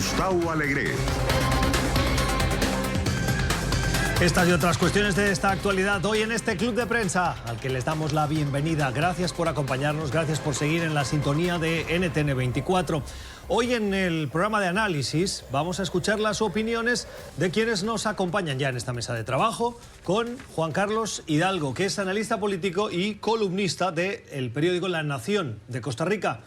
Gustavo Alegre. Estas y otras cuestiones de esta actualidad hoy en este Club de Prensa, al que les damos la bienvenida. Gracias por acompañarnos, gracias por seguir en la sintonía de NTN 24. Hoy en el programa de análisis vamos a escuchar las opiniones de quienes nos acompañan ya en esta mesa de trabajo, con Juan Carlos Hidalgo, que es analista político y columnista del periódico La Nación de Costa Rica.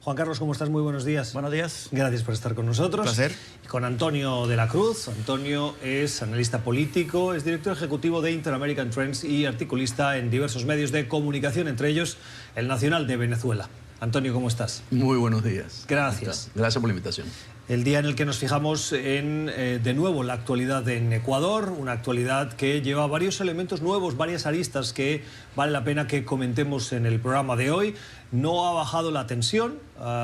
Juan Carlos, ¿cómo estás? Muy buenos días. Buenos días. Gracias por estar con nosotros. Un placer. Y con Antonio de la Cruz. Antonio es analista político, es director ejecutivo de Inter-American Trends y articulista en diversos medios de comunicación, entre ellos El Nacional de Venezuela. Antonio, ¿cómo estás? Muy buenos días. Gracias. Gracias por la invitación. El día en el que nos fijamos en, de nuevo, la actualidad en Ecuador, una actualidad que lleva varios elementos nuevos, varias aristas que vale la pena que comentemos en el programa de hoy. No ha bajado la tensión.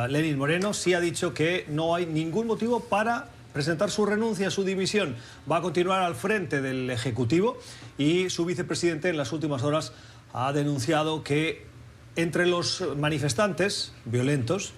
Lenín Moreno sí ha dicho que no hay ningún motivo para presentar su renuncia, su dimisión. Va a continuar al frente del Ejecutivo y su vicepresidente en las últimas horas ha denunciado que entre los manifestantes violentos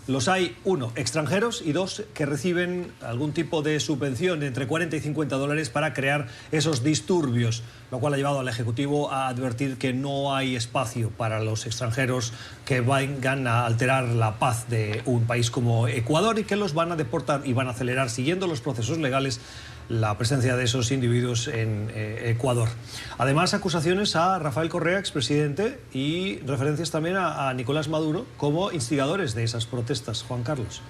los hay, uno, extranjeros y dos, que reciben algún tipo de subvención de entre 40 y 50 dólares para crear esos disturbios, lo cual ha llevado al Ejecutivo a advertir que no hay espacio para los extranjeros que vengan a alterar la paz de un país como Ecuador y que los van a deportar y van a acelerar, siguiendo los procesos legales, la presencia de esos individuos en Ecuador. Además, acusaciones a Rafael Correa, expresidente, y referencias también a Nicolás Maduro como instigadores de esas protestas. Juan Carlos.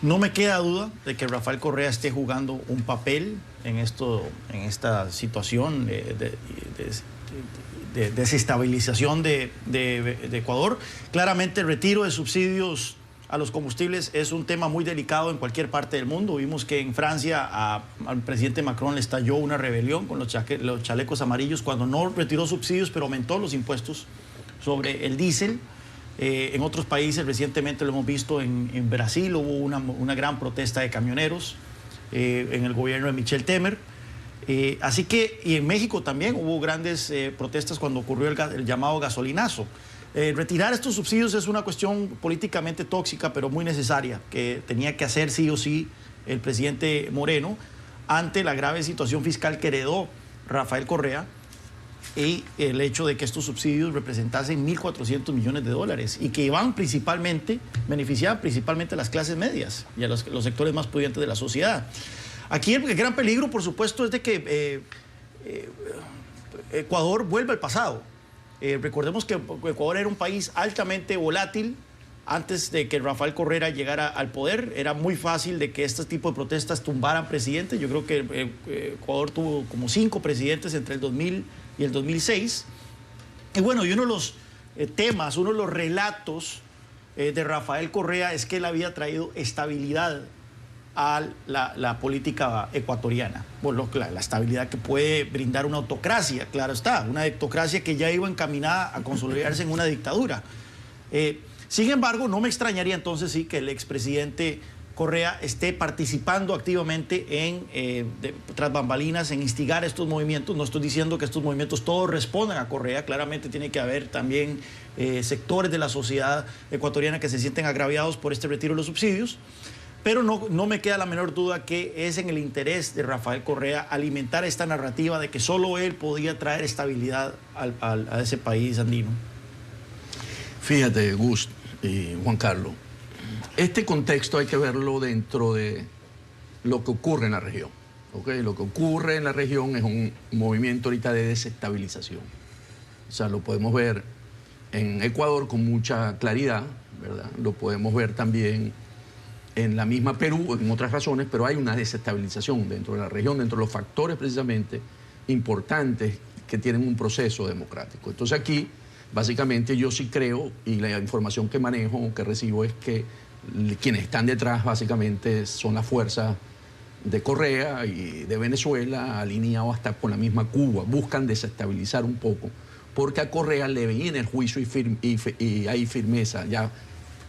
No me queda duda de que Rafael Correa esté jugando un papel en esta situación de desestabilización de Ecuador. Claramente el retiro de subsidios a los combustibles es un tema muy delicado en cualquier parte del mundo. Vimos que en Francia al presidente Macron le estalló una rebelión con los chalecos amarillos cuando no retiró subsidios, pero aumentó los impuestos sobre el diésel. En otros países, recientemente lo hemos visto en Brasil, hubo una gran protesta de camioneros en el gobierno de Michel Temer. Así que, y en México también hubo grandes protestas cuando ocurrió el llamado gasolinazo. Retirar estos subsidios es una cuestión políticamente tóxica, pero muy necesaria, que tenía que hacer sí o sí el presidente Moreno ante la grave situación fiscal que heredó Rafael Correa y el hecho de que estos subsidios representasen 1.400 millones de dólares y que beneficiaban principalmente a las clases medias y a los sectores más pudientes de la sociedad. Aquí el gran peligro, por supuesto, es de que Ecuador vuelva al pasado. Recordemos que Ecuador era un país altamente volátil. Antes de que Rafael Correa llegara al poder, era muy fácil de que este tipo de protestas tumbaran presidentes. Yo creo que Ecuador tuvo como 5 presidentes entre el 2000 y el 2006. Y bueno, y uno de los temas, uno de los relatos de Rafael Correa es que él había traído estabilidad a la política ecuatoriana. Bueno, la estabilidad que puede brindar una autocracia, claro está, una autocracia que ya iba encaminada a consolidarse en una dictadura. Sin embargo, no me extrañaría entonces sí que el expresidente Correa esté participando activamente tras bambalinas en instigar estos movimientos. No estoy diciendo que estos movimientos todos respondan a Correa, claramente tiene que haber también sectores de la sociedad ecuatoriana que se sienten agraviados por este retiro de los subsidios. Pero no me queda la menor duda que es en el interés de Rafael Correa alimentar esta narrativa de que solo él podía traer estabilidad a ese país andino. Fíjate, Gus y Juan Carlos, este contexto hay que verlo dentro de lo que ocurre en la región. ¿Okay? Lo que ocurre en la región es un movimiento ahorita de desestabilización. O sea, lo podemos ver en Ecuador con mucha claridad, ¿verdad? Lo podemos ver también en la misma Perú, en otras razones, pero hay una desestabilización dentro de la región, dentro de los factores precisamente importantes que tienen un proceso democrático. Entonces aquí, básicamente, yo sí creo, y la información que manejo, que recibo, es que quienes están detrás, básicamente, son las fuerzas de Correa y de Venezuela, alineados hasta con la misma Cuba. Buscan desestabilizar un poco, porque a Correa le viene el juicio y hay firmeza, ya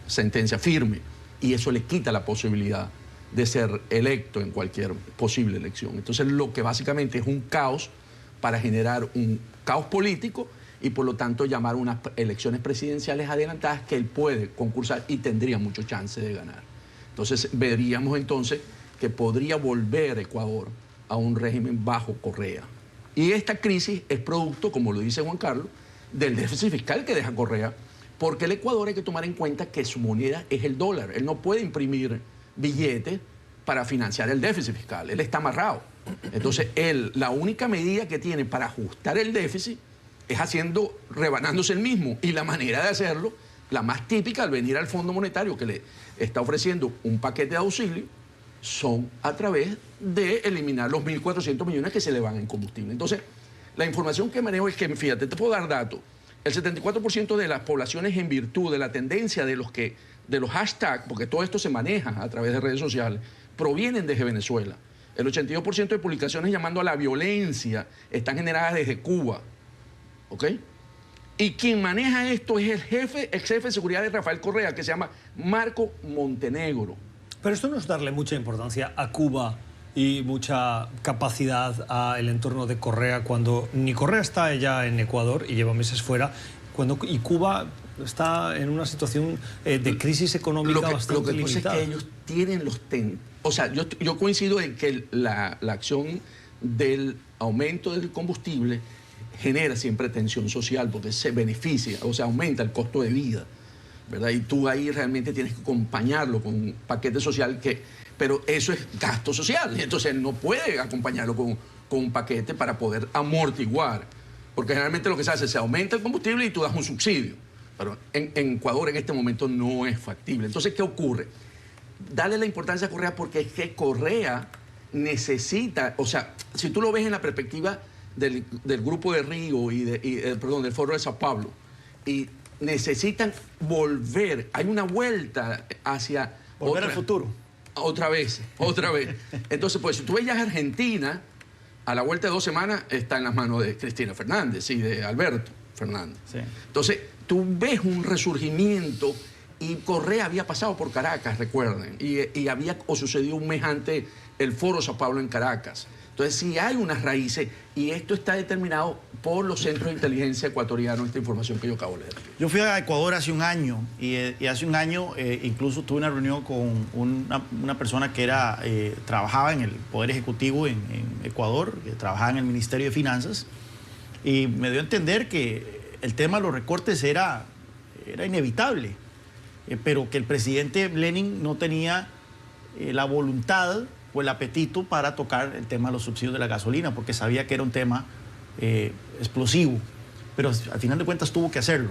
sentencia firme, y eso le quita la posibilidad de ser electo en cualquier posible elección. Entonces, lo que básicamente es un caos para generar un caos político y, por lo tanto, llamar unas elecciones presidenciales adelantadas que él puede concursar y tendría mucho chance de ganar. Entonces, veríamos entonces que podría volver Ecuador a un régimen bajo Correa. Y esta crisis es producto, como lo dice Juan Carlos, del déficit fiscal que deja Correa, porque el Ecuador hay que tomar en cuenta que su moneda es el dólar. Él no puede imprimir billetes para financiar el déficit fiscal. Él está amarrado. Entonces, la única medida que tiene para ajustar el déficit es rebanándose el mismo. Y la manera de hacerlo, la más típica al venir al Fondo Monetario, que le está ofreciendo un paquete de auxilio, son a través de eliminar los 1.400 millones que se le van en combustible. Entonces, la información que manejo es que, fíjate, te puedo dar datos. El 74% de las poblaciones, en virtud de la tendencia de los hashtags, porque todo esto se maneja a través de redes sociales, provienen desde Venezuela. El 82% de publicaciones llamando a la violencia están generadas desde Cuba. ¿Ok? Y quien maneja esto es el ex jefe de seguridad de Rafael Correa, que se llama Marco Montenegro. Pero esto no es darle mucha importancia a Cuba y mucha capacidad al entorno de Correa cuando ni Correa está ya en Ecuador y lleva meses fuera, y Cuba está en una situación de crisis económica bastante limitada. Lo que pasa es que ellos tienen o sea, yo coincido en que la acción del aumento del combustible genera siempre tensión social porque se beneficia, o sea, aumenta el costo de vida, ¿verdad? Y tú ahí realmente tienes que acompañarlo con un paquete social pero eso es gasto social, y entonces no puede acompañarlo con un paquete para poder amortiguar, porque generalmente lo que se hace es se aumenta el combustible y tú das un subsidio, pero en Ecuador en este momento no es factible. Entonces, ¿qué ocurre? Dale la importancia a Correa porque es que Correa necesita, o sea, si tú lo ves en la perspectiva del Grupo de Río del Foro de Sao Paulo, y necesitan volver, hay una vuelta hacia... Volver al futuro. Otra vez. Entonces, pues, si tú ves ya Argentina, a la vuelta de 2 semanas está en las manos de Cristina Fernández y de Alberto Fernández. Sí. Entonces, tú ves un resurgimiento y Correa había pasado por Caracas, recuerden, y había sucedido un mes antes el Foro Sao Paulo en Caracas. Entonces, sí hay unas raíces y esto está determinado por los centros de inteligencia ecuatorianos, esta información que yo acabo de leer. Yo fui a Ecuador hace un año y hace un año incluso tuve una reunión con una persona que trabajaba en el Poder Ejecutivo en Ecuador, que trabajaba en el Ministerio de Finanzas, y me dio a entender que el tema de los recortes era inevitable, pero que el presidente Lenin no tenía la voluntad o el apetito para tocar el tema de los subsidios de la gasolina, porque sabía que era un tema explosivo, pero al final de cuentas tuvo que hacerlo.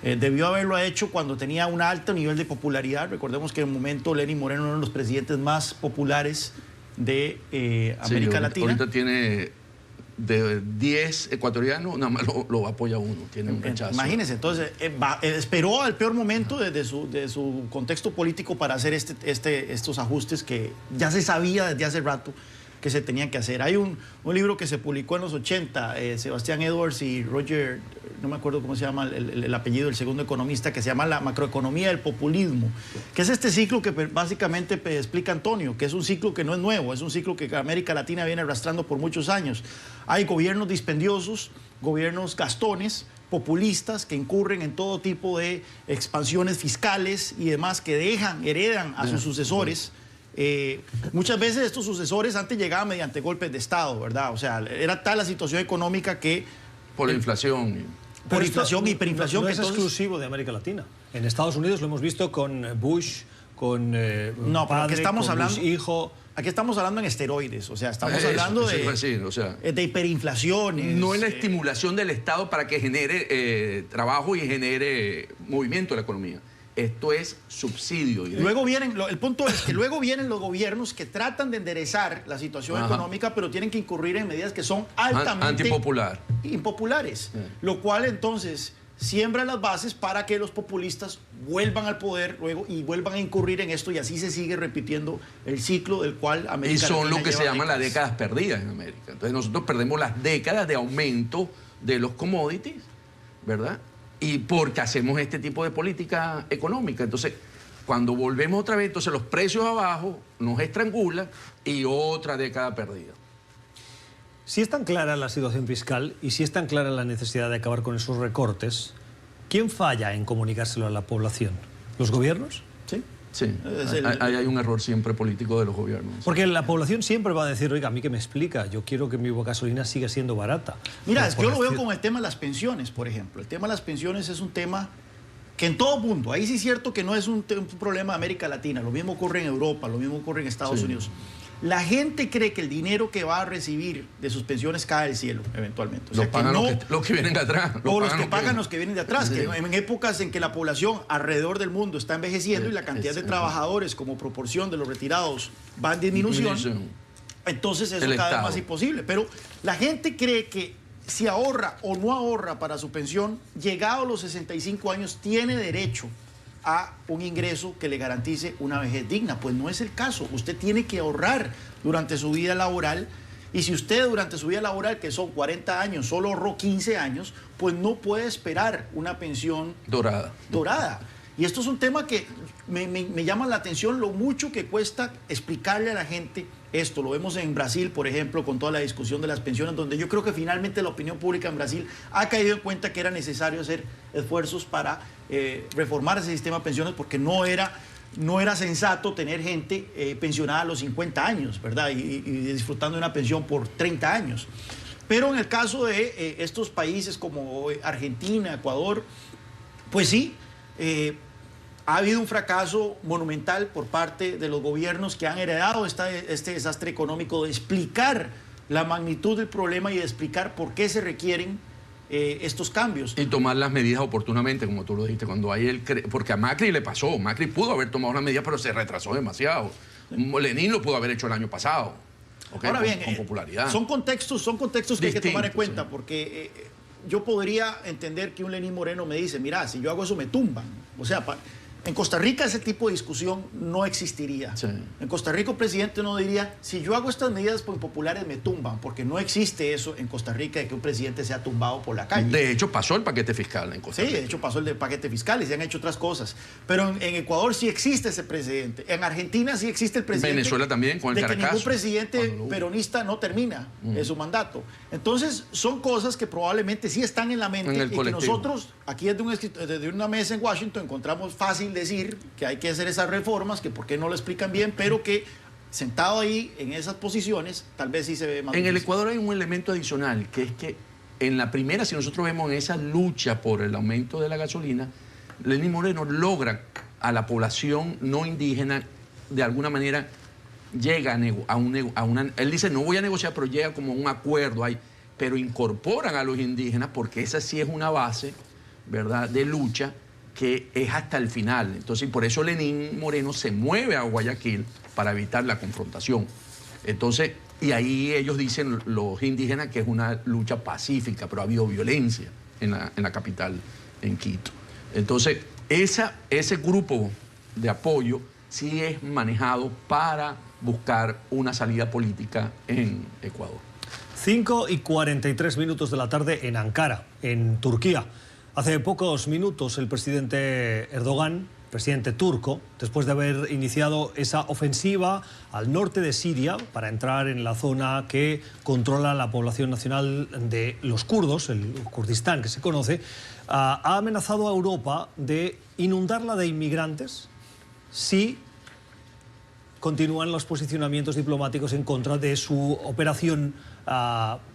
Debió haberlo hecho cuando tenía un alto nivel de popularidad. Recordemos que en un momento Lenín Moreno era uno de los presidentes más populares de América Latina. Ahorita tiene de 10 ecuatorianos, nada más lo apoya uno, tiene un rechazo. Imagínense, entonces esperó al peor momento de su contexto político para hacer estos ajustes que ya se sabía desde hace rato que se tenían que hacer. Hay un libro que se publicó en los 80, Sebastián Edwards y Roger, no me acuerdo cómo se llama el apellido del segundo economista, que se llama La macroeconomía del populismo, que es este ciclo que básicamente explica Antonio, que es un ciclo que no es nuevo, es un ciclo que América Latina viene arrastrando por muchos años. Hay gobiernos dispendiosos, gobiernos gastones, populistas, que incurren en todo tipo de expansiones fiscales y demás, que heredan a sus sucesores. Muchas veces estos sucesores antes llegaban mediante golpes de Estado, ¿verdad? O sea, era tal la situación económica que... Por la inflación. Por inflación, hiperinflación. No es exclusivo de América Latina. En Estados Unidos lo hemos visto con Bush, con no, pero aquí estamos hablando, Bush hijo. Aquí estamos hablando en esteroides, o sea, estamos hablando de hiperinflaciones. No en la estimulación del Estado para que genere trabajo y genere movimiento de la economía. Esto es subsidio. Luego el punto es que luego vienen los gobiernos que tratan de enderezar la situación económica, pero tienen que incurrir en medidas que son altamente impopulares, lo cual entonces siembra las bases para que los populistas vuelvan al poder luego y vuelvan a incurrir en esto, y así se sigue repitiendo el ciclo del cual América Latina Y son lo que se llaman las décadas perdidas en América. Entonces nosotros perdemos las décadas de aumento de los commodities, ¿verdad? Y porque hacemos este tipo de política económica. Entonces, cuando volvemos otra vez, entonces los precios abajo nos estrangulan y otra década perdida. Si es tan clara la situación fiscal y si es tan clara la necesidad de acabar con esos recortes, ¿quién falla en comunicárselo a la población? ¿Los gobiernos? Sí. Sí, ahí hay un error siempre político de los gobiernos. Porque la población siempre va a decir, oiga, ¿a mí qué me explica? Yo quiero que mi gasolina siga siendo barata. Mira, yo lo veo con el tema de las pensiones, por ejemplo. El tema de las pensiones es un tema que en todo mundo, ahí sí es cierto que no es un problema de América Latina, lo mismo ocurre en Europa, lo mismo ocurre en Estados Unidos. La gente cree que el dinero que va a recibir de sus pensiones cae del cielo, eventualmente. O sea, lo pagan los que vienen de atrás. O los que pagan los que vienen de atrás. Sí. Que en épocas en que la población alrededor del mundo está envejeciendo y la cantidad de trabajadores como proporción de los retirados va en disminución, entonces eso cada vez más imposible. Pero la gente cree que si ahorra o no ahorra para su pensión, llegado a los 65 años, tiene derecho a un ingreso que le garantice una vejez digna. Pues no es el caso. Usted tiene que ahorrar durante su vida laboral, y si usted durante su vida laboral, que son 40 años, solo ahorró 15 años, pues no puede esperar una pensión dorada. Y esto es un tema que me llama la atención, lo mucho que cuesta explicarle a la gente esto. Lo vemos en Brasil, por ejemplo, con toda la discusión de las pensiones, donde yo creo que finalmente la opinión pública en Brasil ha caído en cuenta que era necesario hacer esfuerzos para reformar ese sistema de pensiones, porque no era sensato tener gente pensionada a los 50 años, ¿verdad? Y disfrutando de una pensión por 30 años. Pero en el caso de estos países como Argentina, Ecuador, pues sí, ha habido un fracaso monumental por parte de los gobiernos que han heredado este desastre económico, de explicar la magnitud del problema y de explicar por qué se requieren estos cambios. Y tomar las medidas oportunamente, como tú lo dijiste, cuando hay porque a Macri le pasó. Macri pudo haber tomado una medida, pero se retrasó demasiado. Lenin lo pudo haber hecho el año pasado. Okay, ahora bien, con popularidad. Son contextos que hay que tomar en cuenta, porque yo podría entender que un Lenín Moreno me dice, mira, si yo hago eso me tumban. O sea, en Costa Rica ese tipo de discusión no existiría. Sí. En Costa Rica el presidente no diría, si yo hago estas medidas impopulares me tumban, porque no existe eso en Costa Rica, de que un presidente sea tumbado por la calle. De hecho, pasó el paquete fiscal en Costa Rica. Sí, de hecho pasó el paquete fiscal y se han hecho otras cosas. Pero en Ecuador sí existe ese presidente. En Argentina sí existe el presidente. Venezuela también, con el Caracazo. De que ningún presidente peronista no termina su mandato. Entonces, son cosas que probablemente sí están en la mente y que nosotros, aquí desde una mesa en Washington, encontramos fácil decir que hay que hacer esas reformas, que por qué no lo explican bien, pero que sentado ahí en esas posiciones, tal vez sí se ve más En difícil. el Ecuador hay un elemento adicional, que es que en la primera, si nosotros vemos en esa lucha por el aumento de la gasolina, Lenín Moreno logra a la población no indígena, de alguna manera, llega a una... Él dice, no voy a negociar, pero llega como un acuerdo ahí, pero incorporan a los indígenas, porque esa sí es una base, ¿verdad?, de lucha, que es hasta el final. Entonces, por eso Lenín Moreno se mueve a Guayaquil para evitar la confrontación. Entonces, y ahí ellos dicen, los indígenas, que es una lucha pacífica, pero ha habido violencia en la capital, en Quito. Entonces, ese grupo de apoyo sí es manejado para buscar una salida política en Ecuador. 5:43 de la tarde en Ankara, en Turquía. Hace pocos minutos el presidente Erdogan, presidente turco, después de haber iniciado esa ofensiva al norte de Siria para entrar en la zona que controla la población nacional de los kurdos, el Kurdistán que se conoce, ha amenazado a Europa de inundarla de inmigrantes si continúan los posicionamientos diplomáticos en contra de su operación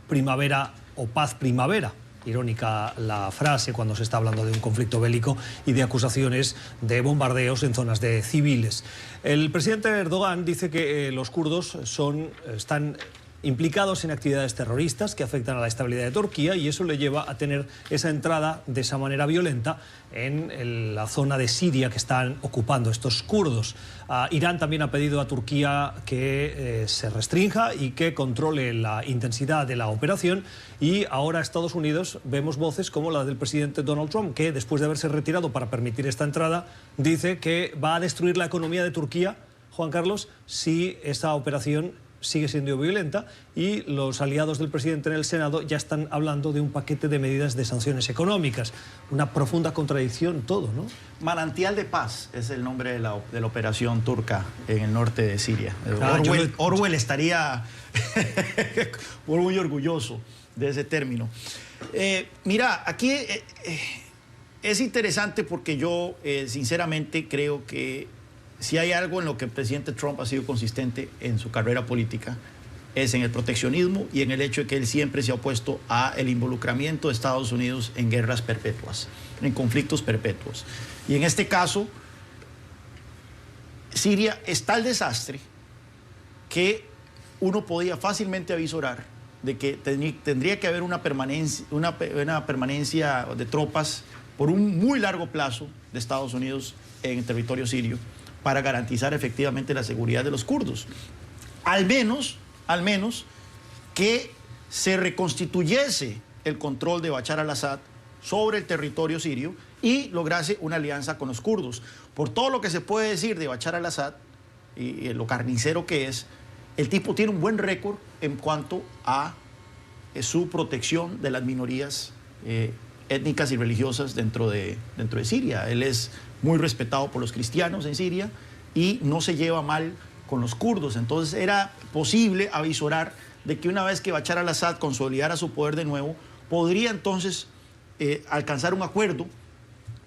Primavera o Paz Primavera. Irónica la frase cuando se está hablando de un conflicto bélico y de acusaciones de bombardeos en zonas de civiles. El presidente Erdogan dice que los kurdos están implicados en actividades terroristas que afectan a la estabilidad de Turquía, y eso le lleva a tener esa entrada de esa manera violenta en la zona de Siria que están ocupando estos kurdos. Irán también ha pedido a Turquía que se restrinja y que controle la intensidad de la operación, y ahora Estados Unidos vemos voces como la del presidente Donald Trump, que después de haberse retirado para permitir esta entrada, dice que va a destruir la economía de Turquía, Juan Carlos, si esa operación sigue siendo violenta, y los aliados del presidente en el Senado ya están hablando de un paquete de medidas de sanciones económicas. Una profunda contradicción todo, ¿no? Manantial de Paz es el nombre de la operación turca en el norte de Siria. Orwell estaría muy orgulloso de ese término. Mira, aquí es interesante porque yo sinceramente creo que si hay algo en lo que el presidente Trump ha sido consistente en su carrera política, es en el proteccionismo y en el hecho de que él siempre se ha opuesto al involucramiento de Estados Unidos en guerras perpetuas, en conflictos perpetuos. Y en este caso, Siria es tal desastre que uno podía fácilmente avisorar de que tendría que haber una permanencia de tropas por un muy largo plazo de Estados Unidos en el territorio sirio para garantizar efectivamente la seguridad de los kurdos. Al menos que se reconstituyese el control de Bashar al-Assad sobre el territorio sirio y lograse una alianza con los kurdos. Por todo lo que se puede decir de Bashar al-Assad y lo carnicero que es, el tipo tiene un buen récord en cuanto a su protección de las minorías étnicas y religiosas dentro de Siria. Él es muy respetado por los cristianos en Siria y no se lleva mal con los kurdos. Entonces era posible avisorar de que una vez que Bashar al-Assad consolidara su poder de nuevo, podría entonces alcanzar un acuerdo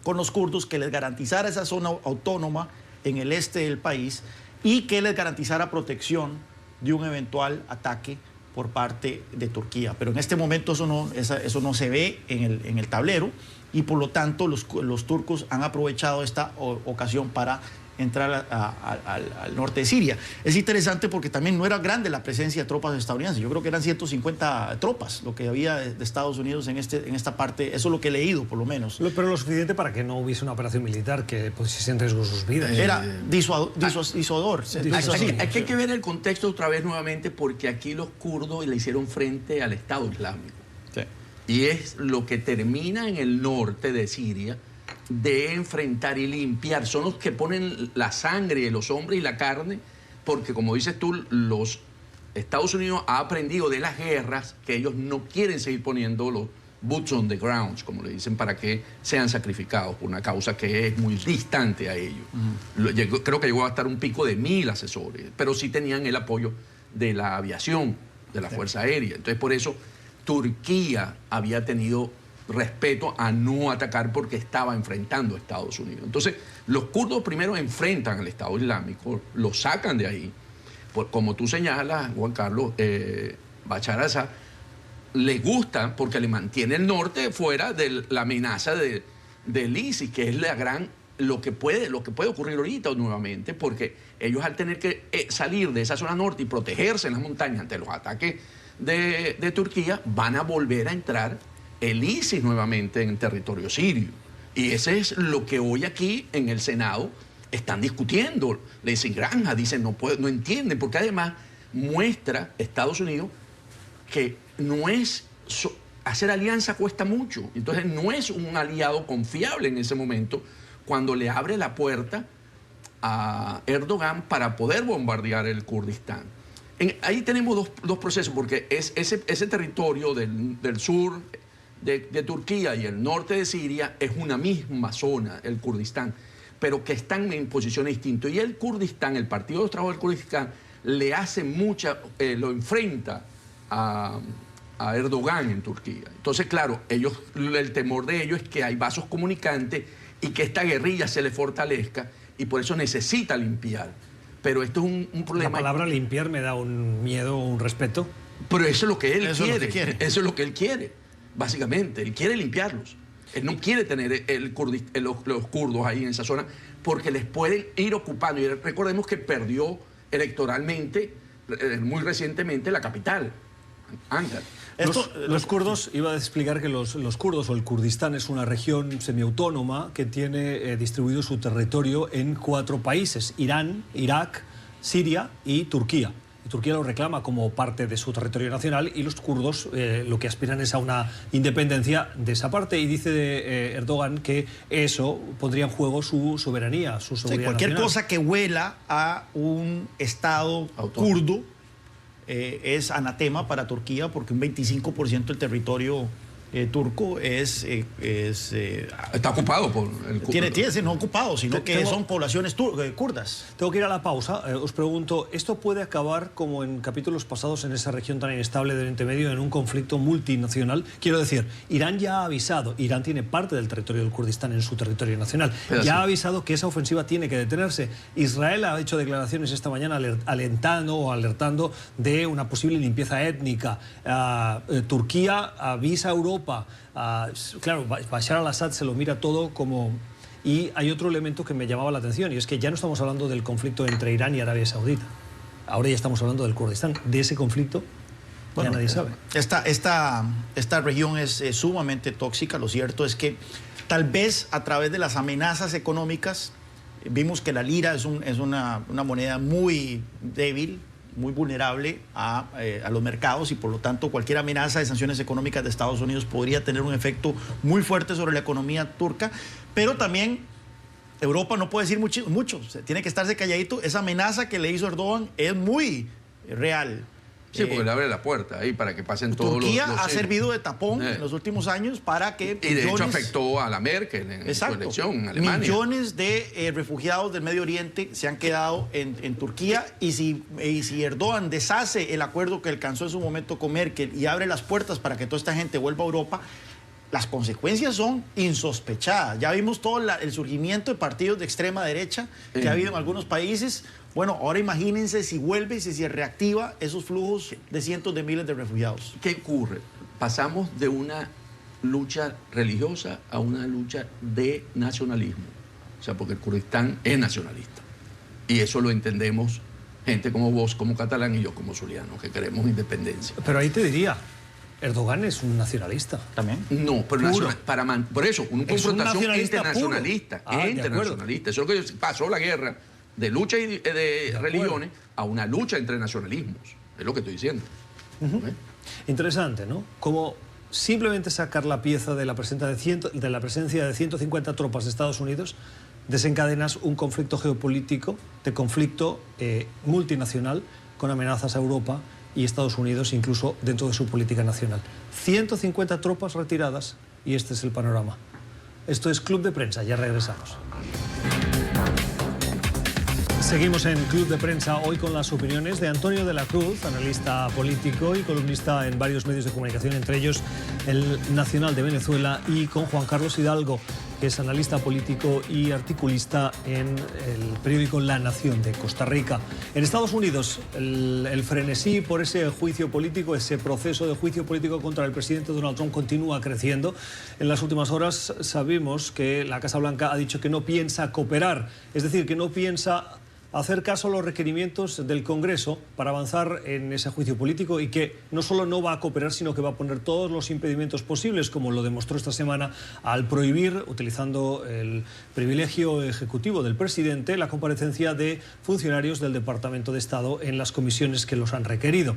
con los kurdos que les garantizara esa zona autónoma en el este del país y que les garantizara protección de un eventual ataque por parte de Turquía. Pero en este momento eso no se ve en el tablero y por lo tanto los turcos han aprovechado esta ocasión para entrar al norte de Siria. Es interesante porque también no era grande la presencia de tropas estadounidenses. Yo creo que eran 150 tropas lo que había de Estados Unidos en esta parte. Eso es lo que he leído, por lo menos. Pero lo suficiente para que no hubiese una operación militar que pusiese en riesgo sus vidas. Era disuador. Hay que ver el contexto otra vez nuevamente porque aquí los kurdos le hicieron frente al Estado Islámico. Sí. Y es lo que termina en el norte de Siria de enfrentar y limpiar. Son los que ponen la sangre de los hombres y la carne, porque como dices tú, los Estados Unidos ha aprendido de las guerras que ellos no quieren seguir poniendo los boots on the ground, como le dicen, para que sean sacrificados por una causa que es muy distante a ellos. Creo que llegó a estar un pico de 1000 asesores, pero sí tenían el apoyo de la aviación, de la Fuerza Aérea. Entonces, por eso Turquía había tenido respeto a no atacar porque estaba enfrentando a Estados Unidos. Entonces, los kurdos primero enfrentan al Estado Islámico, lo sacan de ahí. Como tú señalas, Juan Carlos, Bashar al-Assad le gusta porque le mantiene el norte fuera de la amenaza del ISIS, que es lo que puede ocurrir ahorita nuevamente, porque ellos al tener que salir de esa zona norte y protegerse en las montañas ante los ataques de Turquía, van a volver a entrar el ISIS nuevamente en territorio sirio. Y ese es lo que hoy aquí en el Senado están discutiendo. Le dicen granja, dicen no entienden, porque además muestra Estados Unidos que no es... hacer alianza cuesta mucho. Entonces no es un aliado confiable en ese momento cuando le abre la puerta a Erdogan para poder bombardear el Kurdistán. Ahí tenemos dos procesos, porque es ese territorio del sur de Turquía y el norte de Siria es una misma zona, el Kurdistán, pero que están en posiciones distintas. Y el Kurdistán, el Partido de los Trabajadores del Kurdistán, le hace lo enfrenta a Erdogan en Turquía. Entonces, claro, el temor de ellos es que hay vasos comunicantes y que esta guerrilla se le fortalezca y por eso necesita limpiar. Pero esto es un problema. La palabra limpiar me da un miedo, un respeto. Pero eso es lo que él quiere. Eso es lo que él quiere. Básicamente, él quiere limpiarlos. Él no quiere tener los kurdos ahí en esa zona porque les pueden ir ocupando. Y recordemos que perdió electoralmente muy recientemente la capital, Ankara. Los kurdos, iba a explicar que los kurdos o el Kurdistán es una región semiautónoma que tiene distribuido su territorio en 4 países: Irán, Irak, Siria y Turquía. Y Turquía lo reclama como parte de su territorio nacional y los kurdos lo que aspiran es a una independencia de esa parte. Y dice Erdogan que eso pondría en juego su soberanía, su seguridad cualquier nacional. cosa que huela a un Estado kurdo es anatema para Turquía, porque un 25% del territorio turco Está ocupado por el no ocupado, sino que son poblaciones kurdas. Tengo que ir a la pausa. Os pregunto, ¿esto puede acabar, como en capítulos pasados en esa región tan inestable del Oriente Medio, en un conflicto multinacional? Quiero decir, Irán ya ha avisado, Irán tiene parte del territorio del Kurdistán en su territorio nacional, ya ha avisado que esa ofensiva tiene que detenerse. Israel ha hecho declaraciones esta mañana alertando de una posible limpieza étnica. Turquía avisa a Europa. Claro, Bashar al-Assad se lo mira todo como... Y hay otro elemento que me llamaba la atención, y es que ya no estamos hablando del conflicto entre Irán y Arabia Saudita. Ahora ya estamos hablando del Kurdistán. De ese conflicto ya nadie sabe. Esta región es sumamente tóxica. Lo cierto es que tal vez a través de las amenazas económicas, vimos que la lira es una moneda muy débil, muy vulnerable a los mercados, y por lo tanto cualquier amenaza de sanciones económicas de Estados Unidos podría tener un efecto muy fuerte sobre la economía turca, pero también Europa no puede decir mucho, tiene que estarse calladito. Esa amenaza que le hizo Erdogan es muy real. Sí, porque le abre la puerta ahí para que pasen todos Turquía los ha servido de tapón en los últimos años para que... Y de hecho afectó a la Merkel en su elección en Alemania. Millones de refugiados del Medio Oriente se han quedado en Turquía, y si Erdogan deshace el acuerdo que alcanzó en su momento con Merkel y abre las puertas para que toda esta gente vuelva a Europa, las consecuencias son insospechadas. Ya vimos todo el surgimiento de partidos de extrema derecha que ha habido en algunos países. Bueno, ahora imagínense si vuelve y si se reactiva esos flujos de cientos de miles de refugiados. ¿Qué ocurre? Pasamos de una lucha religiosa a una lucha de nacionalismo. O sea, porque el Kurdistán es nacionalista. Y eso lo entendemos gente como vos, como catalán, y yo como zuliano, que queremos independencia. Pero ahí te diría, Erdogan es un nacionalista. ¿También? No, pero por eso, una confrontación internacionalista. Internacionalista. Eso es lo que pasó la guerra de lucha y de religiones a una lucha entre nacionalismos. Es lo que estoy diciendo. Interesante, ¿no? Como simplemente sacar la pieza de la presencia de 150 tropas de Estados Unidos desencadenas un conflicto geopolítico, de conflicto multinacional, con amenazas a Europa y Estados Unidos, incluso dentro de su política nacional. 150 tropas retiradas, y este es el panorama. Esto es Club de Prensa, ya regresamos. Seguimos en Club de Prensa, hoy con las opiniones de Antonio de la Cruz, analista político y columnista en varios medios de comunicación, entre ellos el Nacional de Venezuela, y con Juan Carlos Hidalgo, que es analista político y articulista en el periódico La Nación de Costa Rica. En Estados Unidos, el frenesí por ese juicio político, ese proceso de juicio político contra el presidente Donald Trump continúa creciendo. En las últimas horas sabemos que la Casa Blanca ha dicho que no piensa cooperar, es decir, que no piensa hacer caso a los requerimientos del Congreso para avanzar en ese juicio político, y que no solo no va a cooperar, sino que va a poner todos los impedimentos posibles, como lo demostró esta semana al prohibir, utilizando el privilegio ejecutivo del presidente, la comparecencia de funcionarios del Departamento de Estado en las comisiones que los han requerido.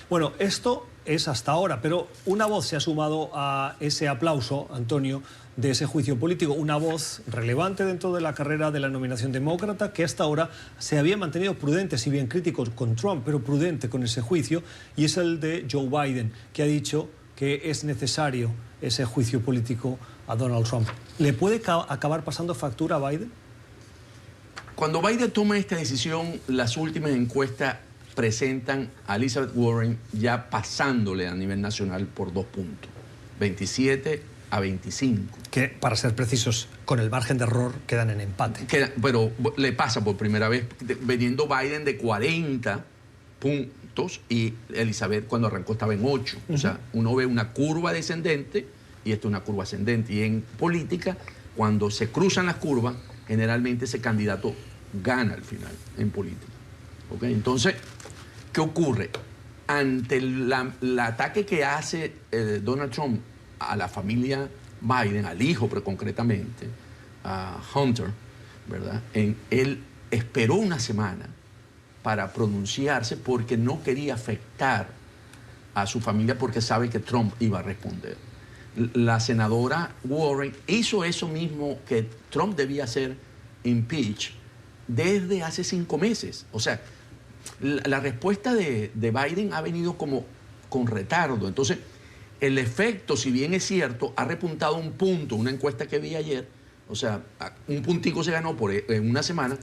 Bueno, esto es hasta ahora, pero una voz se ha sumado a ese aplauso, Antonio, de ese juicio político, una voz relevante dentro de la carrera de la nominación demócrata, que hasta ahora se había mantenido prudente, si bien crítico con Trump, pero prudente con ese juicio, y es el de Joe Biden, que ha dicho que es necesario ese juicio político a Donald Trump. ¿Le puede acabar pasando factura a Biden? Cuando Biden tome esta decisión, las últimas encuestas presentan a Elizabeth Warren ya pasándole a nivel nacional por 2 puntos, 27 a 25. Que, para ser precisos, con el margen de error quedan en empate. Pero le pasa por primera vez, veniendo Biden de 40 puntos, y Elizabeth cuando arrancó estaba en 8. O sea, uno ve una curva descendente y esta es una curva ascendente. Y en política, cuando se cruzan las curvas, generalmente ese candidato gana al final en política. ¿Okay? Entonces, ¿qué ocurre? Ante el ataque que hace Donald Trump a la familia Biden, al hijo, pero concretamente a Hunter, ¿verdad? Él esperó una semana para pronunciarse porque no quería afectar a su familia, porque sabe que Trump iba a responder. La senadora Warren hizo eso mismo que Trump debía hacer, impeach, desde hace 5 meses. O sea, la respuesta de Biden ha venido como con retardo. Entonces, el efecto, si bien es cierto, ha repuntado un punto, una encuesta que vi ayer, o sea, un puntico se ganó en una semana,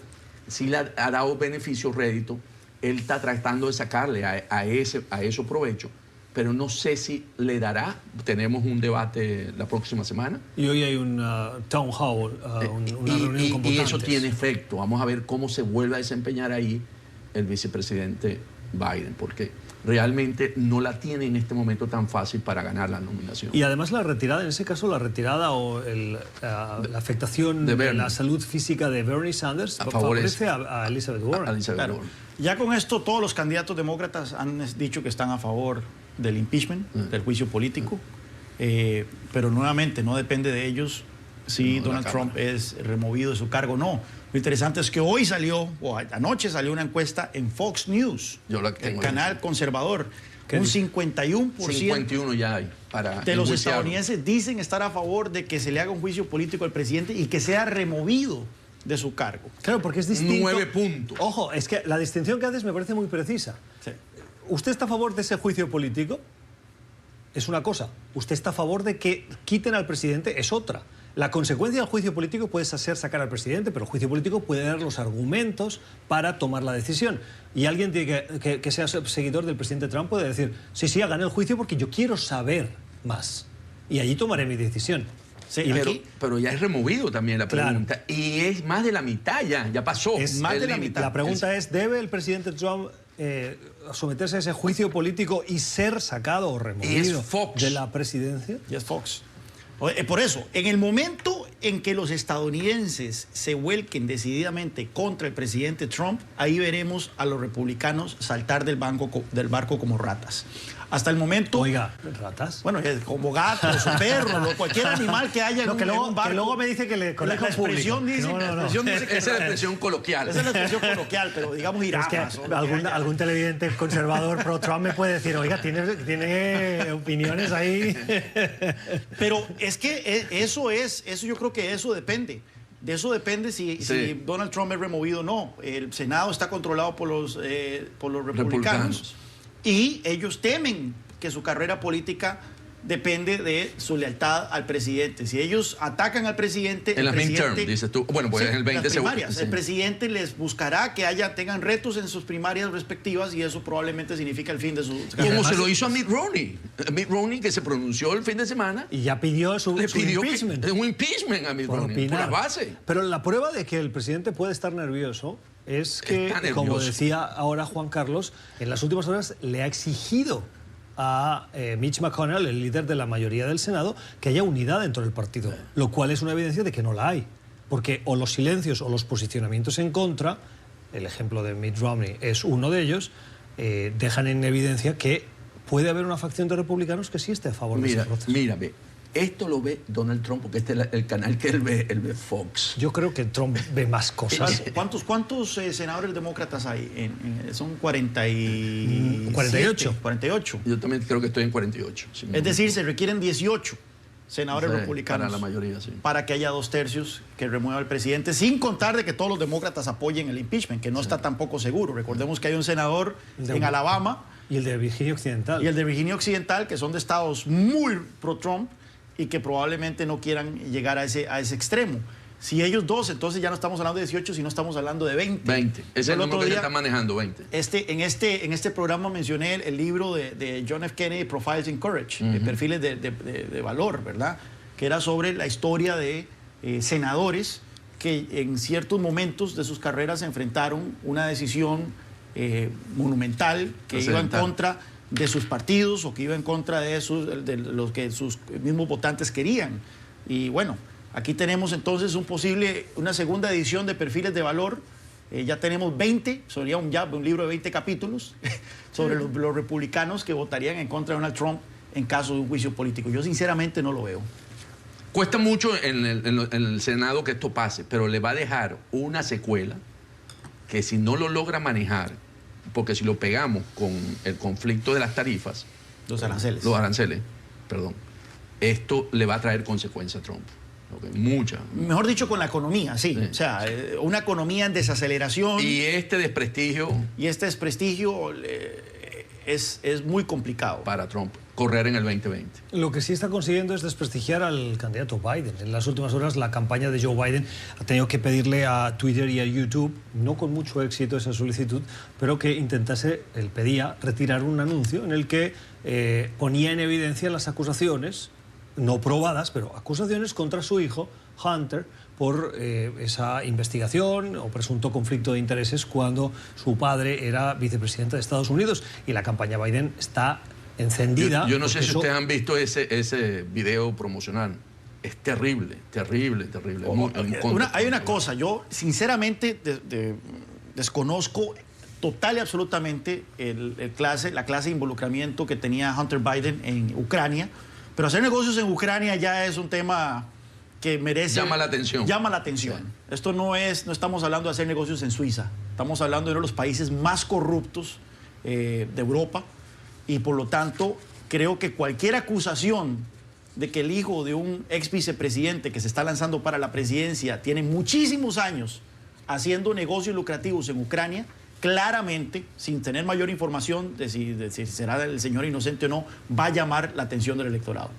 sí le ha dado beneficio, rédito, él está tratando de sacarle a eso provecho, pero no sé si le dará. Tenemos un debate la próxima semana. Y hoy hay un town hall, una reunión con votantes. Y eso tiene efecto. Vamos a ver cómo se vuelve a desempeñar ahí el vicepresidente Biden, porque realmente no la tiene en este momento tan fácil para ganar la nominación. Y además la retirada, en ese caso la retirada o la afectación de la salud física de Bernie Sanders favorece a Elizabeth Warren. Claro. Ya con esto todos los candidatos demócratas han dicho que están a favor del impeachment, del juicio político, pero nuevamente no depende de ellos si Donald Trump es removido de su cargo o no. Lo interesante es que hoy salió, o anoche salió una encuesta en Fox News, el canal conservador. Un 51%, 51 ya hay de los estadounidenses dicen estar a favor de que se le haga un juicio político al presidente y que sea removido de su cargo. Claro, porque es distinto. 9 puntos. Ojo, es que la distinción que haces me parece muy precisa. Sí. ¿Usted está a favor de ese juicio político? Es una cosa. Usted está a favor de que quiten al presidente, es otra. La consecuencia del juicio político puede ser sacar al presidente, pero el juicio político puede dar los argumentos para tomar la decisión. Y alguien que sea seguidor del presidente Trump puede decir, sí, gané el juicio porque yo quiero saber más. Y allí tomaré mi decisión. Sí, pero ya es removido también la pregunta. Claro. Y es más de la mitad ya pasó. Es más de la mitad. La pregunta es, ¿debe el presidente Trump someterse a ese juicio político y ser sacado o removido de la presidencia? Y es Fox. Por eso, en el momento en que los estadounidenses se vuelquen decididamente contra el presidente Trump, ahí veremos a los republicanos saltar del barco como ratas. Hasta el momento... Oiga, ¿ratas? Bueno, como gatos o perros, o cualquier animal que haya en un barco. Que luego me dice que le conejo la expresión dice, Esa es la expresión coloquial. Esa es la expresión coloquial, pero digamos jirafas. Es que algún televidente conservador pro-Trump me puede decir, oiga, tiene opiniones ahí. Pero es que eso yo creo que eso depende. De eso depende si Donald Trump es removido o no. El Senado está controlado por los republicanos. Y ellos temen que su carrera política depende de su lealtad al presidente. Si ellos atacan al presidente... En las midterm, dices tú. Bueno, pues en el 20 primarias. El presidente les buscará que tengan retos en sus primarias respectivas y eso probablemente significa el fin de su carrera. Como se lo hizo a Mitt Romney. Mitt Romney, que se pronunció el fin de semana. Y ya pidió su impeachment. Un impeachment a Mitt Romney, por la base. Pero la prueba de que el presidente puede estar nervioso es que, como decía ahora Juan Carlos, en las últimas horas le ha exigido a Mitch McConnell, el líder de la mayoría del Senado, que haya unidad dentro del partido, lo cual es una evidencia de que no la hay. Porque o los silencios o los posicionamientos en contra, el ejemplo de Mitt Romney es uno de ellos, dejan en evidencia que puede haber una facción de republicanos que sí esté a favor de ese proceso. Mírame. Esto lo ve Donald Trump porque este es el canal que él ve Fox. Yo creo que Trump ve más cosas. ¿Cuántos senadores demócratas hay? Son 48. 48. Yo también creo que estoy en 48. Es decir, se requieren 18 senadores republicanos. Para la mayoría, sí. Para que haya 2/3 que remueva al presidente, sin contar de que todos los demócratas apoyen el impeachment, que no está tampoco seguro. Recordemos que hay un senador en Alabama. Y el de Virginia Occidental. Y el de Virginia Occidental, que son de estados muy pro-Trump y que probablemente no quieran llegar a ese extremo. Si ellos dos, entonces ya no estamos hablando de 18, sino estamos hablando de 20. 20. Ese es el número que se está manejando, 20. En este programa mencioné el libro de John F. Kennedy, Profiles in Courage, perfiles de valor, ¿verdad? Que era sobre la historia de senadores que en ciertos momentos de sus carreras enfrentaron una decisión monumental que iba en contra de sus partidos o que iba en contra de lo que sus mismos votantes querían. Y bueno, aquí tenemos entonces una segunda edición de Perfiles de Valor. Ya tenemos 20, sería un libro de 20 capítulos sobre los republicanos que votarían en contra de Donald Trump en caso de un juicio político. Yo sinceramente no lo veo. Cuesta mucho en el Senado que esto pase, pero le va a dejar una secuela que si no lo logra manejar, porque si lo pegamos con el conflicto de las tarifas... Los aranceles. Perdón. Esto le va a traer consecuencias a Trump. Muchas. Mejor dicho, con la economía, sí. O sea, una economía en desaceleración. Y este desprestigio... Y este desprestigio es muy complicado. Para Trump. correr en el 2020. Lo que sí está consiguiendo es desprestigiar al candidato Biden. En las últimas horas la campaña de Joe Biden ha tenido que pedirle a Twitter y a YouTube, no con mucho éxito esa solicitud, pero que él pedía retirar un anuncio en el que ponía en evidencia las acusaciones, no probadas, pero acusaciones contra su hijo, Hunter, por esa investigación o presunto conflicto de intereses cuando su padre era vicepresidente de Estados Unidos. Y la campaña Biden está encendida. Yo no sé si ustedes han visto ese video promocional. Es terrible, terrible, terrible. Hay una cosa, yo sinceramente desconozco total y absolutamente la clase de involucramiento que tenía Hunter Biden en Ucrania, pero hacer negocios en Ucrania ya es un tema que merece... Llama la atención. Llama la atención. Sí. Esto no estamos hablando de hacer negocios en Suiza, estamos hablando de uno de los países más corruptos de Europa. Y por lo tanto, creo que cualquier acusación de que el hijo de un ex vicepresidente que se está lanzando para la presidencia tiene muchísimos años haciendo negocios lucrativos en Ucrania, claramente, sin tener mayor información de si será el señor inocente o no, va a llamar la atención del electorado.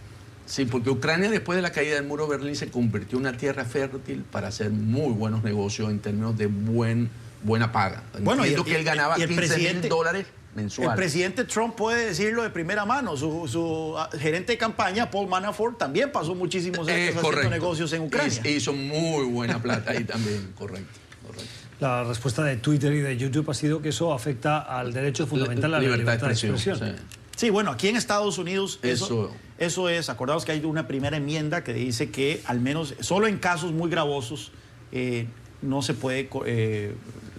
Sí, porque Ucrania, después de la caída del muro de Berlín, se convirtió en una tierra fértil para hacer muy buenos negocios en términos de buena paga. Bueno, entiendo que él ganaba $15,000 mensuales. El presidente Trump puede decirlo de primera mano. Su gerente de campaña, Paul Manafort, también pasó muchísimos años haciendo negocios en Ucrania. Hizo muy buena plata ahí también, correcto. La respuesta de Twitter y de YouTube ha sido que eso afecta al derecho fundamental a la libertad de expresión. Sí, bueno, aquí en Estados Unidos eso es, acordaos que hay una primera enmienda que dice que al menos solo en casos muy gravosos no se puede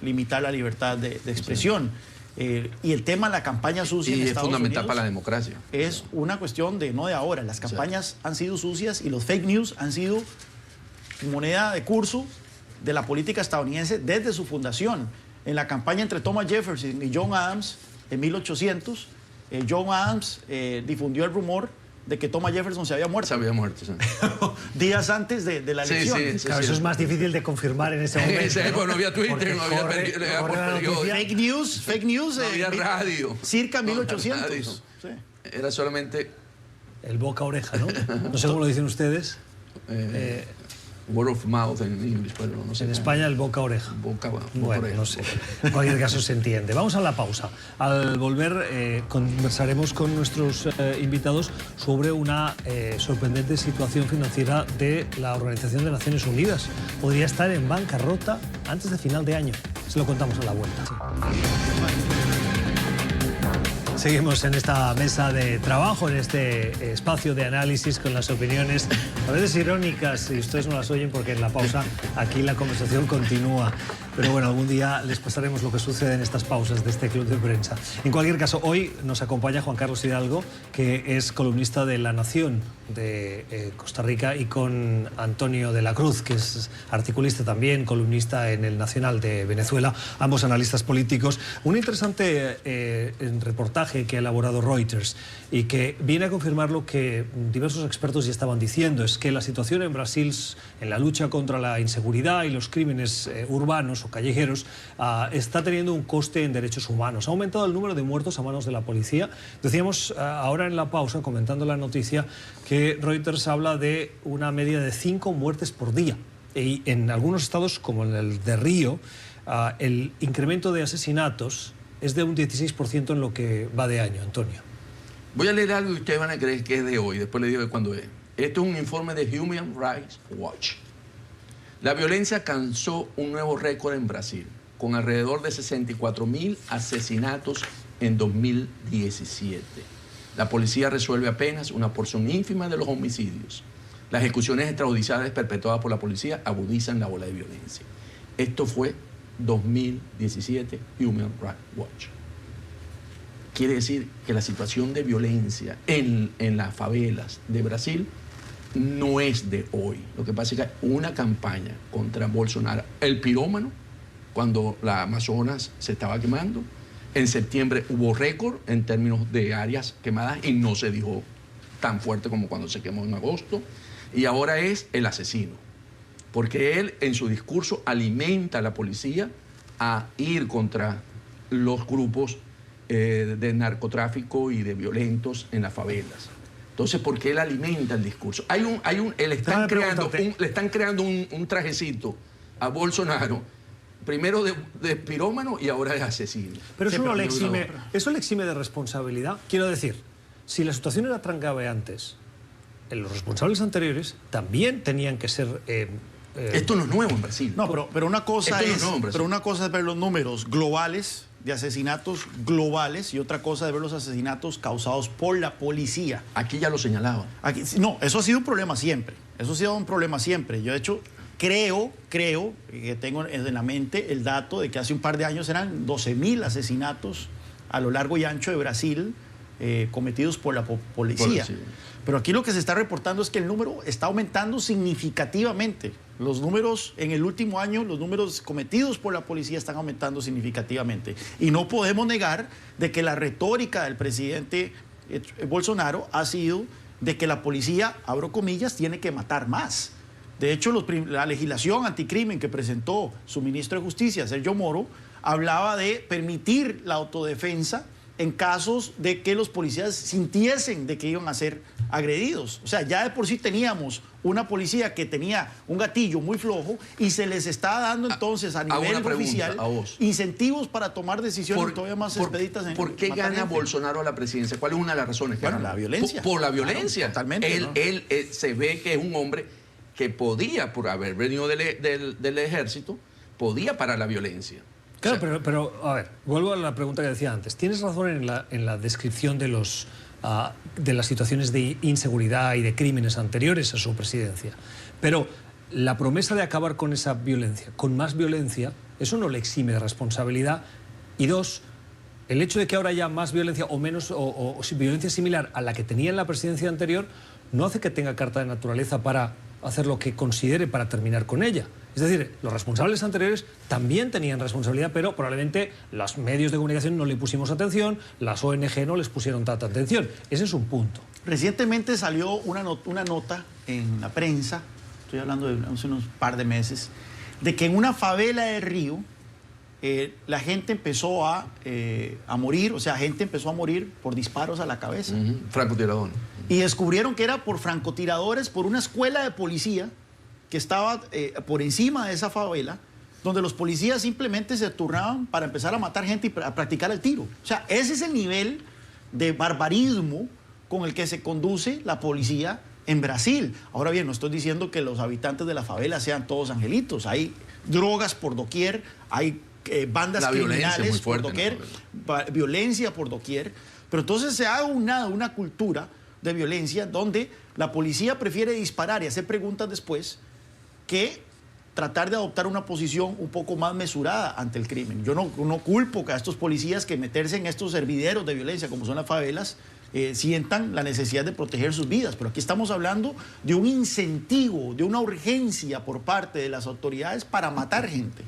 limitar la libertad de expresión. Y el tema de la campaña sucia en Estados Unidos... es fundamental para la democracia. Es una cuestión no de ahora. Las campañas han sido sucias y los fake news han sido moneda de curso de la política estadounidense desde su fundación. En la campaña entre Thomas Jefferson y John Adams en 1800, John Adams difundió el rumor de que Thomas Jefferson se había muerto. Se había muerto, sí. Días antes de la elección. Sí, claro, eso es más difícil de confirmar en ese momento. En esa época no había Twitter, no había fake news. No había radio. Circa 1800. Sí. Era solamente... el boca a oreja, ¿no? No sé cómo lo dicen ustedes. Word of mouth en inglés, pero no sé. En España el boca a oreja. Boca bueno, oreja. No sé. En cualquier caso se entiende. Vamos a la pausa. Al volver conversaremos con nuestros invitados sobre una sorprendente situación financiera de la Organización de Naciones Unidas. Podría estar en bancarrota antes de final de año. Se lo contamos a la vuelta. Sí. Seguimos en esta mesa de trabajo, en este espacio de análisis con las opiniones, a veces irónicas, y ustedes no las oyen porque en la pausa aquí la conversación continúa. Pero bueno, algún día les pasaremos lo que sucede en estas pausas de este club de prensa. En cualquier caso, hoy nos acompaña Juan Carlos Hidalgo, que es columnista de La Nación de Costa Rica, y con Antonio de la Cruz, que es articulista también, columnista en El Nacional de Venezuela, ambos analistas políticos. Un interesante reportaje que ha elaborado Reuters y que viene a confirmar lo que diversos expertos ya estaban diciendo, es que la situación en Brasil en la lucha contra la inseguridad y los crímenes urbanos o callejeros está teniendo un coste en derechos humanos. Ha aumentado el número de muertos a manos de la policía. Decíamos ahora en la pausa, comentando la noticia, que Reuters habla de una media de 5 muertes por día. Y en algunos estados, como en el de Río, el incremento de asesinatos es de un 16% en lo que va de año, Antonio. Voy a leer algo y ustedes van a creer que es de hoy, después les digo de cuándo es. Esto es un informe de Human Rights Watch. La violencia alcanzó un nuevo récord en Brasil, con alrededor de 64.000 asesinatos en 2017. La policía resuelve apenas una porción ínfima de los homicidios. Las ejecuciones extrajudiciales perpetuadas por la policía agudizan la ola de violencia. Esto fue 2017, Human Rights Watch. Quiere decir que la situación de violencia en las favelas de Brasil no es de hoy. Lo que pasa es que hay una campaña contra Bolsonaro, el pirómano, cuando la Amazonas se estaba quemando. En septiembre hubo récord en términos de áreas quemadas y no se dijo tan fuerte como cuando se quemó en agosto. Y ahora es el asesino, porque él en su discurso alimenta a la policía a ir contra los grupos de narcotráfico y de violentos en las favelas. Entonces, ¿por qué él alimenta el discurso? Le están creando un trajecito a Bolsonaro, primero de pirómano y ahora de asesino. Pero eso no le exime, eso le exime de responsabilidad. Quiero decir, si la situación era tan grave antes, los responsables anteriores también tenían que ser... Esto no es nuevo en Brasil. No, pero una cosa es ver los números globales de asesinatos globales y otra cosa es ver los asesinatos causados por la policía. Aquí ya lo señalaba. No, eso ha sido un problema siempre. Eso ha sido un problema siempre. Yo, de hecho, creo que tengo en la mente el dato de que hace un par de años eran 12.000 asesinatos a lo largo y ancho de Brasil cometidos por la policía. Pero aquí lo que se está reportando es que el número está aumentando significativamente. Los números en el último año, los números cometidos por la policía están aumentando significativamente. Y no podemos negar de que la retórica del presidente Bolsonaro ha sido de que la policía, abro comillas, tiene que matar más. De hecho, la legislación anticrimen que presentó su ministro de Justicia, Sergio Moro, hablaba de permitir la autodefensa en casos de que los policías sintiesen de que iban a ser agredidos. O sea, ya de por sí teníamos una policía que tenía un gatillo muy flojo y se les está dando entonces a nivel oficial incentivos para tomar decisiones todavía más expeditas. ¿Por qué gana Bolsonaro la presidencia? ¿Cuál es una de las razones? Bueno, la violencia. Por la violencia. Claro, totalmente. Él se ve que es un hombre que podía, por haber venido del ejército, podía parar la violencia. Claro, o sea, pero a ver, vuelvo a la pregunta que decía antes. Tienes razón en la descripción de las situaciones de inseguridad y de crímenes anteriores a su presidencia. Pero la promesa de acabar con esa violencia, con más violencia, eso no le exime de responsabilidad. Y dos, el hecho de que ahora haya más violencia o menos, o violencia similar a la que tenía en la presidencia anterior, no hace que tenga carta de naturaleza para hacer lo que considere para terminar con ella. Es decir, los responsables anteriores también tenían responsabilidad, pero probablemente los medios de comunicación no le pusimos atención, las ONG no les pusieron tanta atención. Ese es un punto. Recientemente salió una nota en la prensa, estoy hablando de hace unos par de meses, de que en una favela de Río la gente empezó a morir, o sea, gente empezó a morir por disparos a la cabeza. Francotirador. Y descubrieron que era por francotiradores, por una escuela de policía que estaba por encima de esa favela, donde los policías simplemente se turnaban para empezar a matar gente y a practicar el tiro. O sea, ese es el nivel de barbarismo con el que se conduce la policía en Brasil. Ahora bien, no estoy diciendo que los habitantes de la favela sean todos angelitos. Hay drogas por doquier, hay bandas criminales por doquier, violencia por doquier. Pero entonces se ha unado una cultura de violencia donde la policía prefiere disparar y hacer preguntas después que tratar de adoptar una posición un poco más mesurada ante el crimen. Yo no culpo a estos policías que meterse en estos hervideros de violencia como son las favelas sientan la necesidad de proteger sus vidas, pero aquí estamos hablando de un incentivo, de una urgencia por parte de las autoridades para matar gente.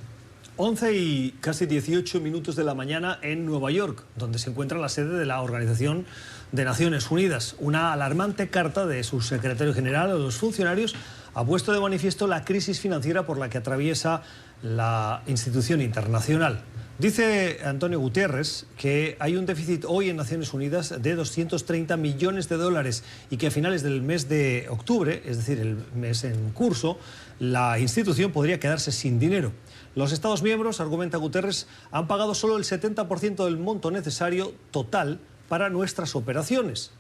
11 y casi 18 minutos de la mañana en Nueva York, donde se encuentra la sede de la Organización de Naciones Unidas. Una alarmante carta de su secretario general a los funcionarios ha puesto de manifiesto la crisis financiera por la que atraviesa la institución internacional. Dice Antonio Guterres que hay un déficit hoy en Naciones Unidas de 230 millones de dólares y que a finales del mes de octubre, es decir, el mes en curso, la institución podría quedarse sin dinero. Los Estados miembros, argumenta Guterres, han pagado solo el 70% del monto necesario total para nuestras operaciones.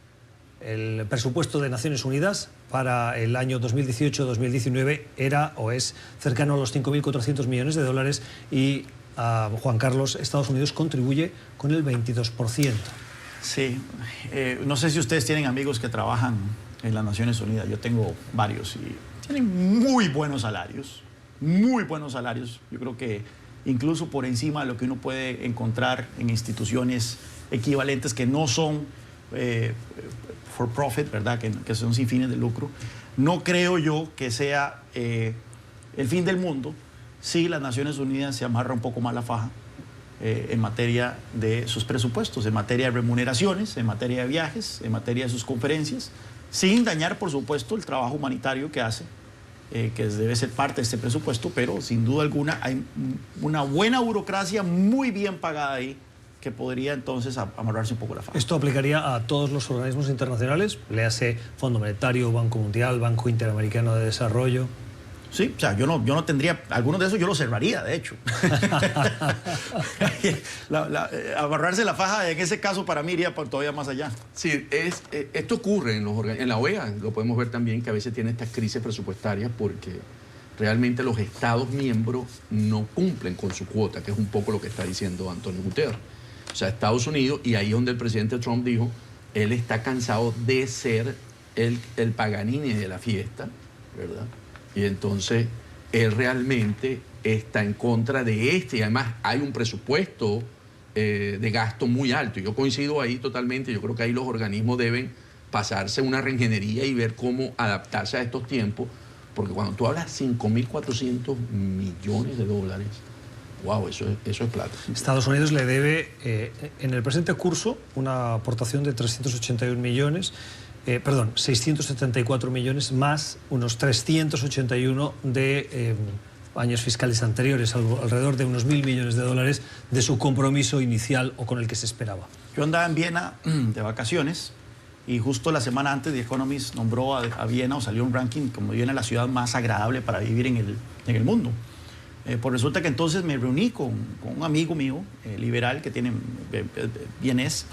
El presupuesto de Naciones Unidas para el año 2018-2019 era o es cercano a los 5.400 millones de dólares y Juan Carlos, Estados Unidos contribuye con el 22%. Sí, no sé si ustedes tienen amigos que trabajan en las Naciones Unidas. Yo tengo varios y tienen muy buenos salarios. Muy buenos salarios, yo creo que incluso por encima de lo que uno puede encontrar en instituciones equivalentes que no son for profit, ¿verdad? Que son sin fines de lucro. No creo yo que sea el fin del mundo si las Naciones Unidas se amarra un poco más la faja en materia de sus presupuestos, en materia de remuneraciones, en materia de viajes, en materia de sus conferencias, sin dañar, por supuesto, el trabajo humanitario que hace. Que debe ser parte de este presupuesto, pero sin duda alguna hay una buena burocracia muy bien pagada ahí que podría entonces amarrarse un poco la faja. ¿Esto aplicaría a todos los organismos internacionales? Léase Fondo Monetario, Banco Mundial, Banco Interamericano de Desarrollo. Sí, o sea, yo no tendría, algunos de esos yo los cerraría, de hecho. Amarrarse la faja en ese caso para mí iría todavía más allá. Sí, esto ocurre en la OEA, lo podemos ver también, que a veces tiene estas crisis presupuestarias porque realmente los Estados miembros no cumplen con su cuota, que es un poco lo que está diciendo Antonio Guterres. O sea, Estados Unidos, y ahí es donde el presidente Trump dijo, él está cansado de ser el Paganini de la fiesta, ¿verdad? Y entonces él realmente está en contra de y además hay un presupuesto de gasto muy alto. Yo coincido ahí totalmente, yo creo que ahí los organismos deben pasarse una reingeniería y ver cómo adaptarse a estos tiempos, porque cuando tú hablas 5.400 millones de dólares, wow, eso es plata. Estados Unidos le debe, en el presente curso, una aportación de 381 millones, 674 millones más unos 381 de años fiscales anteriores, alrededor de unos 1.000 millones de dólares de su compromiso inicial o con el que se esperaba. Yo andaba en Viena de vacaciones y justo la semana antes The Economist nombró a Viena, o salió un ranking como Viena la ciudad más agradable para vivir en el mundo. Pues resulta que entonces me reuní con un amigo mío, liberal, que tiene vienés,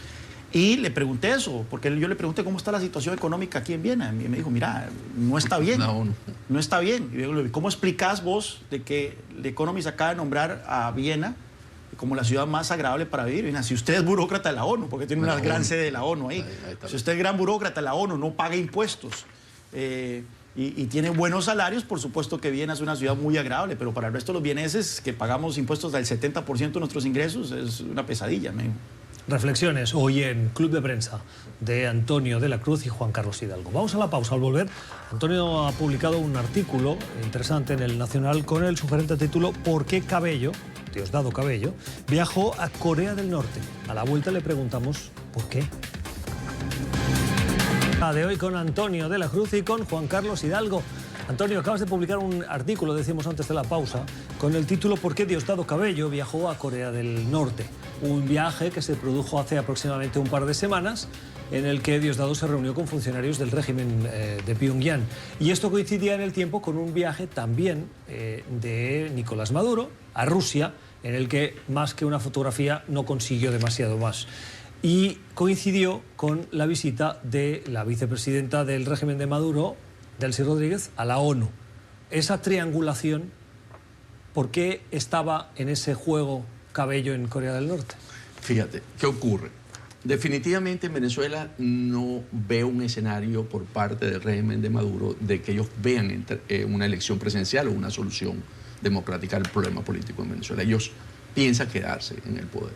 y le pregunté eso, porque yo le pregunté cómo está la situación económica aquí en Viena. Y me dijo, mira, no está bien. No está bien. Y yo le digo, ¿cómo explicás vos de que The Economist acaba de nombrar a Viena como la ciudad más agradable para vivir? Y si usted es burócrata de la ONU, porque tiene una gran sede de la ONU ahí. Si usted es gran burócrata de la ONU, no paga impuestos y tiene buenos salarios, por supuesto que Viena es una ciudad muy agradable, pero para el resto de los vieneses que pagamos impuestos del 70% de nuestros ingresos es una pesadilla, me dijo. Reflexiones hoy en Club de Prensa de Antonio de la Cruz y Juan Carlos Hidalgo. Vamos a la pausa. Al volver, Antonio ha publicado un artículo interesante en El Nacional con el sugerente título ¿Por qué Cabello, Diosdado Cabello, viajó a Corea del Norte? A la vuelta le preguntamos ¿por qué? De hoy con Antonio de la Cruz y con Juan Carlos Hidalgo. Antonio, acabas de publicar un artículo, decíamos antes de la pausa, con el título ¿Por qué Diosdado Cabello viajó a Corea del Norte? Un viaje que se produjo hace aproximadamente un par de semanas, en el que Diosdado se reunió con funcionarios del régimen de Pyongyang. Y esto coincidía en el tiempo con un viaje también de Nicolás Maduro a Rusia, en el que más que una fotografía no consiguió demasiado más. Y coincidió con la visita de la vicepresidenta del régimen de Maduro, Delcy Rodríguez, a la ONU. Esa triangulación, ¿por qué estaba en ese juego Cabello en Corea del Norte? Fíjate, ¿qué ocurre? Definitivamente en Venezuela no veo un escenario por parte del régimen de Maduro de que ellos vean una elección presidencial o una solución democrática al problema político en Venezuela. Ellos piensan quedarse en el poder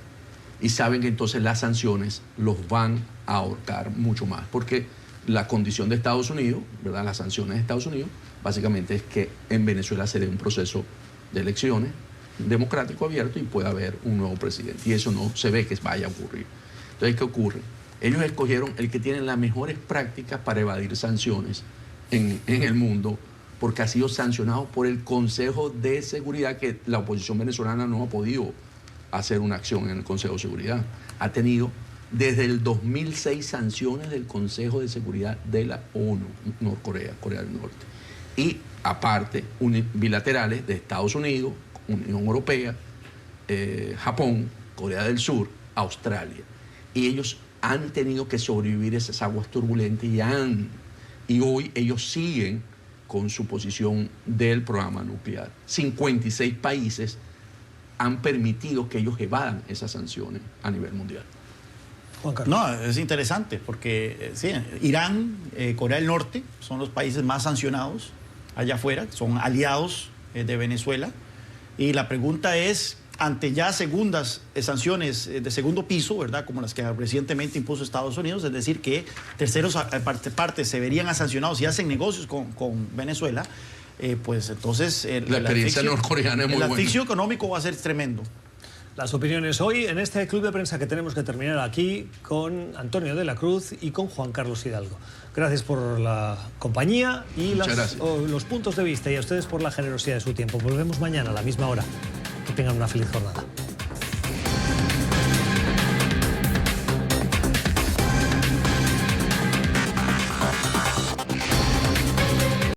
y saben que entonces las sanciones los van a ahorcar mucho más, porque la condición de Estados Unidos, ¿verdad? Las sanciones de Estados Unidos, básicamente es que en Venezuela se dé un proceso de elecciones democrático abierto y pueda haber un nuevo presidente. Y eso no se ve que vaya a ocurrir. Entonces, ¿qué ocurre? Ellos escogieron el que tiene las mejores prácticas para evadir sanciones en el mundo, porque ha sido sancionado por el Consejo de Seguridad, que la oposición venezolana no ha podido hacer una acción en el Consejo de Seguridad. Ha tenido desde el 2006 sanciones del Consejo de Seguridad de la ONU, Corea del Norte. Y aparte, bilaterales de Estados Unidos, Unión Europea, Japón, Corea del Sur, Australia. Y ellos han tenido que sobrevivir esas aguas turbulentas y hoy ellos siguen con su posición del programa nuclear. 56 países han permitido que ellos evadan esas sanciones a nivel mundial. Juan Carlos. No, es interesante porque sí, Irán, Corea del Norte son los países más sancionados allá afuera, son aliados de Venezuela. Y la pregunta es, ante ya segundas sanciones de segundo piso, ¿verdad?, como las que recientemente impuso Estados Unidos, es decir, que terceros partes se verían sancionados y hacen negocios con Venezuela, pues entonces la experiencia norcoreana es muy buena. El asfixio económico va a ser tremendo. Las opiniones hoy en este club de prensa que tenemos que terminar aquí con Antonio de la Cruz y con Juan Carlos Hidalgo. Gracias por la compañía y los puntos de vista, y a ustedes por la generosidad de su tiempo. Volvemos mañana a la misma hora. Que tengan una feliz jornada.